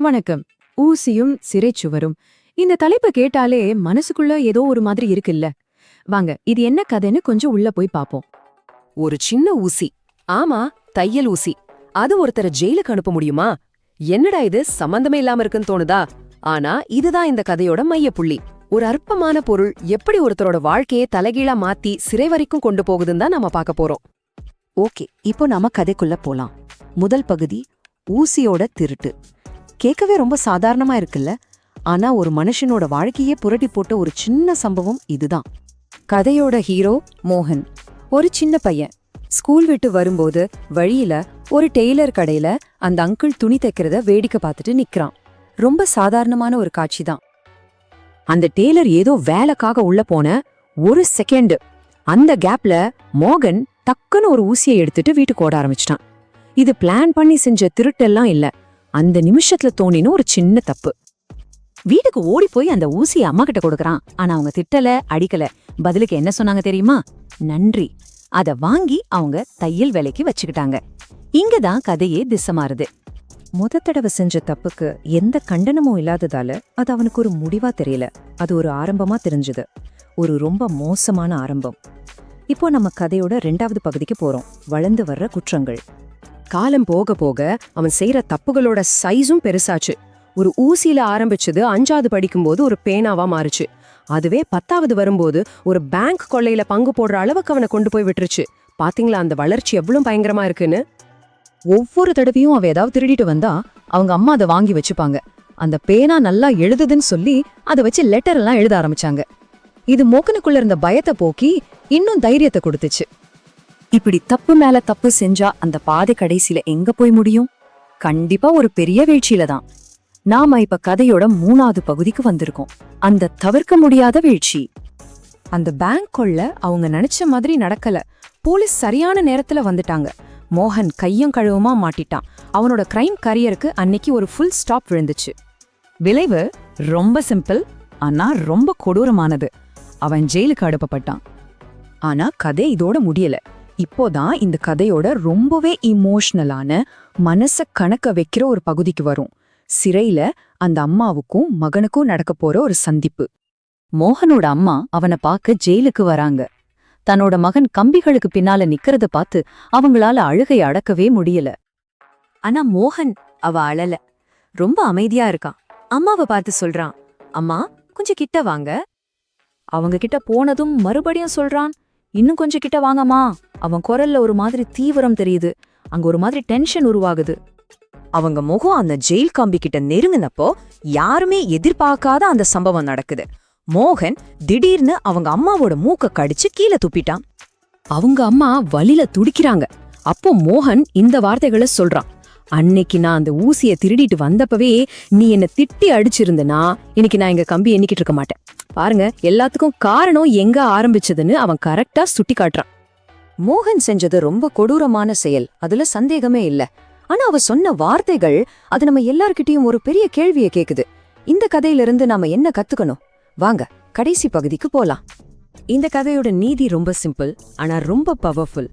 வணக்கம். ஊசியும் சிறைச்சுவரும். இந்த தலைப்பை கேட்டாலே மனசுக்குள்ள ஏதோ ஒரு மாதிரி இருக்குல்ல. வாங்க, இது என்ன கதைன்னு கொஞ்சம் உள்ள போய் பாப்போம். ஒரு சின்ன ஊசி. ஆமா, தையல் ஊசி. அது ஒருத்தரை ஜெயிலுக்கு அனுப்ப முடியுமா? என்னடா இது சம்பந்தமே இல்லாம இருக்குன்னு தோணுதா? ஆனா இதுதான் இந்த கதையோட மையப்புள்ளி. ஒரு அற்பமான பொருள் எப்படி ஒருத்தரோட வாழ்க்கையை தலைகீழா மாத்தி சிறை வரைக்கும் கொண்டு போகுதுன்னு தான் நாம பார்க்க போறோம். ஓகே, இப்போ நாம கதைக்குள்ள போலாம். முதல் பகுதி, ஊசியோட திருட்டு. கேட்கவே ரொம்ப சாதாரணமா இருக்குல்ல, ஆனா ஒரு மனுஷனோட வாழ்க்கையே புரட்டி போட்ட ஒரு சின்ன சம்பவம் இதுதான். கதையோட ஹீரோ மோகன். ஒரு சின்ன பையன். ஸ்கூல் விட்டு வரும்போது வழியில ஒரு டெய்லர் கடையில அந்த அங்கிள் துணி தைக்கிறத வேடிக்கை பார்த்துட்டு நிக்கிறான். ரொம்ப சாதாரணமான ஒரு காட்சி தான். அந்த டெய்லர் ஏதோ வேலைக்காக உள்ள போன ஒரு செகண்ட், அந்த கேப்ல மோகன் டக்குன்னு ஒரு ஊசியை எடுத்துட்டு வீட்டுக்கு ஓட ஆரம்பிச்சிட்டான். இது பிளான் பண்ணி செஞ்ச திருட்டெல்லாம் இல்ல, அந்த நிமிஷத்துல தோணின ஒரு சின்ன தப்பு. வீட்டுக்கு ஓடி போய் அந்த ஊசியை அம்மா கிட்ட கொடுக்கறான். ஆனா அவங்க திட்டல, அடிக்கல. பதிலுக்கு என்ன சொன்னாங்க தெரியுமா? நன்றி. அத வாங்கி அவங்க தையல் வேலைக்கு வச்சுக்கிட்டாங்க. இங்கதான் கதையே திசை மாறுது. முத தடவை செஞ்ச தப்புக்கு எந்த கண்டனமும் இல்லாததால அது அவனுக்கு ஒரு முடிவா தெரியல. அது ஒரு ஆரம்பமா தெரிஞ்சது. ஒரு ரொம்ப மோசமான ஆரம்பம். இப்போ நம்ம கதையோட 2வது பகுதிக்கு போறோம். வளர்ந்து வர்ற குற்றங்கள். காலம் போக போக அவன் செய்யற தப்புகளோட சைஸும் பெருசாச்சு. ஒரு ஊசியில ஆரம்பிச்சது 5வது படிக்கும்போது ஒரு பேனாவா மாறுச்சு. அதுவே 10வது வரும்போது ஒரு பேங்க் கொள்ளையில பங்கு போடுற அளவுக்கு அவனை கொண்டு போய் விட்டுருச்சு. பாத்தீங்களா அந்த வளர்ச்சி எவ்வளவு பயங்கரமா இருக்குன்னு? ஒவ்வொரு தடவையும் அவ ஏதாவது திருடிட்டு வந்தா அவங்க அம்மா அதை வாங்கி வச்சுப்பாங்க. அந்த பேனா நல்லா எழுதுதுன்னு சொல்லி அதை வச்சு லெட்டர் எல்லாம் எழுத ஆரம்பிச்சாங்க. இது மோகனுக்குள்ள இருந்த பயத்தை போக்கி இன்னும் தைரியத்தை கொடுத்துச்சு. இப்படி தப்பு மேல தப்பு செஞ்சா அந்த பாதை கடைசியில எங்க போய் முடியும்? கண்டிப்பா ஒரு பெரிய வீழ்ச்சியில தான். நாம இப்ப கதையோட 3வது பகுதிக்கு வந்திருக்கோம். அந்த தவிர்க்க முடியாத வீழ்ச்சி. அந்த பேங்க் கொள்ள அவங்க நினைச்ச மாதிரி நடக்கல. போலீஸ் சரியான நேரத்துல வந்துட்டாங்க. மோகன் கையும் கழுவுமா மாட்டிட்டான். அவனோட கிரைம் கரியருக்கு அன்னைக்கு ஒரு ஃபுல் ஸ்டாப் விழுந்துச்சு. விளைவு ரொம்ப சிம்பிள், ஆனா ரொம்ப கொடூரமானது. அவன் ஜெயிலுக்கு அனுப்பப்பட்டான். ஆனா கதை இதோட முடியல. இப்போதான் இந்த கதையோட ரொம்பவே இமோஷனலான, மனச கணக்க வைக்கிற ஒரு பகுதிக்கு வரும். சிறையில அந்த அம்மாவுக்கும் மகனுக்கும் நடக்க போற ஒரு சந்திப்பு. மோகனோட அம்மா அவனை பார்க்க ஜெயிலுக்கு வராங்க. தன்னோட மகன் கம்பிகளுக்கு பின்னால நிக்கிறத பார்த்து அவங்களால அழுகை அடக்கவே முடியல. ஆனா மோகன் அவ அழல. ரொம்ப அமைதியா இருக்கான். அம்மாவை பார்த்து சொல்றான், அம்மா கொஞ்சம் கிட்ட வாங்க. அவங்க கிட்ட போனதும் மறுபடியும் சொல்றான், இன்னும் கொஞ்சம் கிட்ட வாங்கம்மா. அவன் குரல்ல ஒரு மாதிரி தீவிரம் தெரியுது. அங்க ஒரு மாதிரி டென்ஷன் உருவாகுது. அவங்க முகம் அந்த ஜெயில் கம்பி கிட்ட நெருங்கினப்போ யாருமே எதிர்பார்க்காத அந்த சம்பவம் நடக்குது. மோகன் திடீர்னு அவங்க அம்மாவோட மூக்க கடிச்சு கீழே துப்பிட்டான். அவங்க அம்மா வலில துடிக்கிறாங்க. அப்போ மோகன் இந்த வார்த்தைகளை சொல்றான், அன்னைக்கு நான் அந்த ஊசிய திருடிட்டு வந்தப்பவே நீ என்ன திட்டி அடிச்சிருந்தனா இன்னைக்கு நான் எங்க கம்பி எண்ணிக்கிட்டு இருக்க மாட்டேன். பாருங்க, எல்லாத்துக்கும் காரணம் எங்க ஆரம்பிச்சதுன்னு அவன் கரெக்டா சுட்டி காட்டுறான். மோகன் செஞ்சது ரொம்ப கொடூரமான செயல், அதுல சந்தேகமே இல்ல. ஆனா அவ சொன்ன வார்த்தைகள் அது நம்ம எல்லார்கிட்டயும் ஒரு பெரிய கேள்வியை கேக்குது. இந்த கதையிலிருந்து நாம என்ன கத்துக்கணும்? வாங்க கடைசி பகுதிக்கு போலாம். இந்த கதையோட நீதி ரொம்ப சிம்பிள், ஆனா ரொம்ப பவர்ஃபுல்.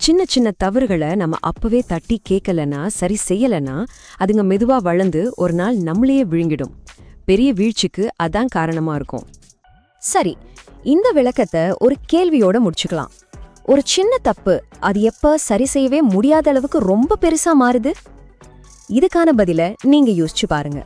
சின்ன சின்ன தவறுகளை நம்ம அப்பவே தட்டி கேட்கலனா, சரி செய்யலனா, அதுங்க மெதுவா வளர்ந்து ஒரு நாள் நம்மளையே விழுங்கிடும். பெரிய வீழ்ச்சிக்கு அதான் காரணமா இருக்கும். சரி, இந்த விளக்கத்தை ஒரு கேள்வியோட முடிச்சுக்கலாம். ஒரு சின்ன தப்பு அது எப்ப சரி செய்யவே முடியாத அளவுக்கு ரொம்ப பெருசா மாறுது? இதுக்கான பதில நீங்க யோசிச்சு பாருங்க.